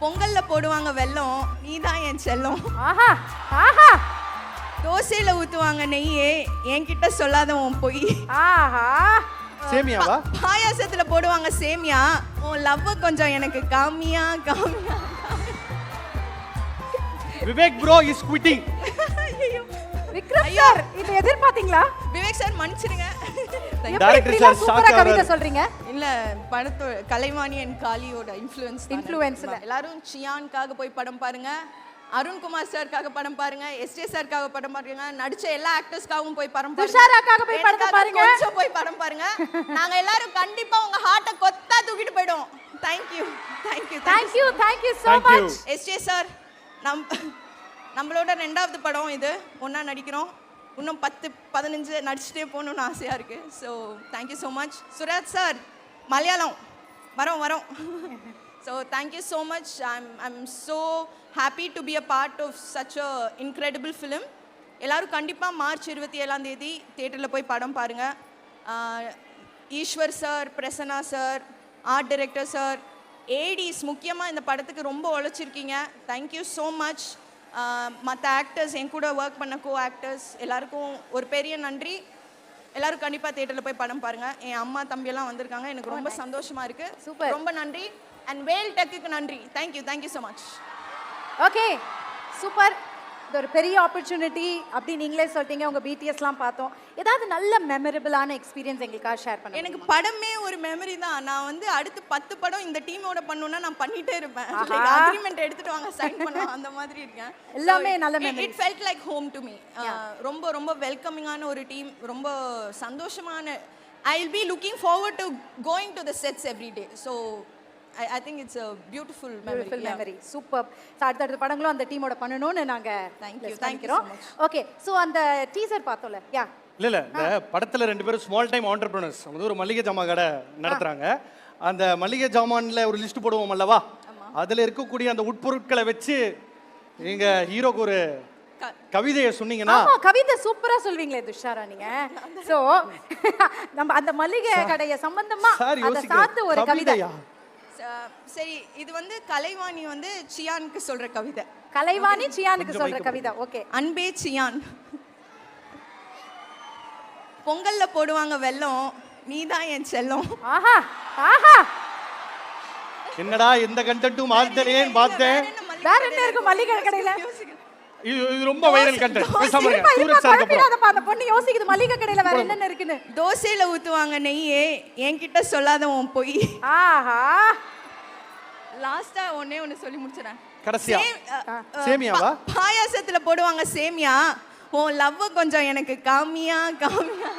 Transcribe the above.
பொங்கல்ல போடுவாங்க வெல்லம், நீதான் என் செல்லம். ஆஹா ஆஹா தோசையில ஊத்துவாங்க நெய்யே, என்கிட்ட சொல்லாத உன் பொய். ஆஹா சேமியாவா? பாயாசத்துல போடுவாங்க சேமியா, உன் லவ்வ கொஞ்சம் எனக்கு காமியா காமியா. Vivek bro is quitting. Vikram sir இத எதிர்பார்த்தீங்களா? விவேக் சார் மன்னிச்சிடுங்க. டைரக்டர் சார் சூப்பரா கவிதை சொல்றீங்க. இல்ல படத்தோ கலைவாணி அண்ட் காளியோட இன்ஃப்ளூயன்ஸ்ல எல்லாரும் சியான்காக போய் படம் பாருங்க, அருண்குமார் சார்க்காக படம் பாருங்க, எஸ்ஜே சார்க்காக படம் பாருங்க, நடிச்ச எல்லா ஆக்டர்ஸ்க்காகவும் போய் படம் பாருங்க, துஷாராக்காக போய் படம் பாருங்க, கொஞ்சம் போய் படம் பாருங்க. நாங்க எல்லாரும் கண்டிப்பா உங்க ஹார்ட்ட கொத்தா தூக்கிட்டு போய்டும். Thank you so much. S J sir நம்மளோட 2வது படம் இது, ஒண்ணா நடிக்கிறோம். இன்னும் 10-15 நடிச்சுட்டே போகணும்னு ஆசையா இருக்கு. So thank you so much. Suraj sir Malayalam வரோம். So thank you so much. I'm so happy to be a part of such a incredible film. எல்லாரும் கண்டிப்பாக மார்ச் 27ஆம் தேதி தியேட்டரில் போய் படம் பாருங்கள். Eswar sir, Prasanna sir, art director sir, ஏடிஸ் முக்கியமாக இந்த படத்துக்கு ரொம்ப உழைச்சிருக்கீங்க. Thank you so much. மற்ற ஆக்டர்ஸ், என் கூட ஒர்க் பண்ண கோ ஆக்டர்ஸ் எல்லாருக்கும் ஒரு பெரிய நன்றி. எல்லாரும் கண்டிப்பாக தியேட்டரில் போய் படம் பாருங்கள். என் அம்மா தம்பியெல்லாம் வந்திருக்காங்க, எனக்கு ரொம்ப சந்தோஷமாக இருக்குது. சூப்பர், ரொம்ப நன்றி. அண்ட் வேல் டெக்குக்கு நன்றி. Thank you so much. Okay super. இது ஒரு பெரிய ஆப்பர்ச்சுனிட்டி அப்படி நீங்களே சொல்லிட்டீங்க. உங்கள் பிடிஎஸ்லாம் பார்த்தோம். ஏதாவது நல்ல மெமரபிளான எக்ஸ்பீரியன்ஸ் எங்களுக்காக ஷேர் பண்ணுங்க. எனக்கு படமே ஒரு மெமரி தான். நான் வந்து அடுத்து 10 படம் இந்த டீமோட பண்ணணும்னா நான் பண்ணிட்டே இருப்பேன். அக்ரிமெண்ட் எடுத்துட்டு வாங்க சைன் பண்ணுவோம், அந்த மாதிரி இருக்கேன். எல்லாமே நல்ல memory. It felt like home to me. ரொம்ப ரொம்ப வெல்கமிங்கான ஒரு டீம், ரொம்ப சந்தோஷமான. I will be looking forward to going to the sets every day. So I think it's a beautiful memory. Super. அடுத்த படங்களும் அந்த டீமோட பண்ணணும்னு நாங்க thank you so much. Okay so அந்த டீசர் பார்த்தோம்ல. யா இல்ல இந்த படத்துல 2 பேரும் ஸ்மால் டைம் ஆண்டர்பிரினர்ஸ். அவங்க ஒரு மளிகை ஜாமான் கடை நடத்துறாங்க. அந்த மளிகை ஜாமான்ல ஒரு லிஸ்ட் போடுவோம் அல்லவா, அதுல இருக்கக்கூடிய அந்த உட்பொருட்களை வச்சு நீங்க ஹீரோக்கு ஒரு கவிதையை சொன்னீங்கன்னா. ஆமா, கவிதை சூப்பரா சொல்வீங்களே துஷாரா நீங்க. சோ நம்ம அந்த மளிகை கடைய சம்பந்தமா அத சார்ந்து ஒரு கவிதை. சரி, இது வந்து கலைவாணி வந்து சியானுக்கு சொல்ற கவிதை. கலைவாணி சியானுக்கு சொல்ற கவிதை. ஓகே. அன்பே சியான், பொங்கல்ல போடுவாங்க வெல்லம், நீதான் என் செல்லம். ஆஹா ஆஹா என்னடா எந்த கண்டென்ட்டும் மாத்தலேன்னு பார்த்தேன். வேற என்ன இருக்கு மளிகை கடையில? இது ரொம்ப வைரல் கண்டென்ட். பேசாம இருங்க. சூரஜ் சார் அப்புறம் அந்த பொண்ணு யோசிக்குது மளிகை கடையில வேற என்ன இருக்குன்னு. தோசையில ஊத்துவாங்க நெய்யே, என்கிட்ட சொல்லாத உன் பொய். ஆஹா லாஸ்டா ஒண்ணு சொல்லி முடிச்சறேன். கடைசியா சேமியாவா? பாயாசத்துல போடுவாங்க சேமியா, உன் லவ்வ கொஞ்சம் எனக்கு காமியா காமியா.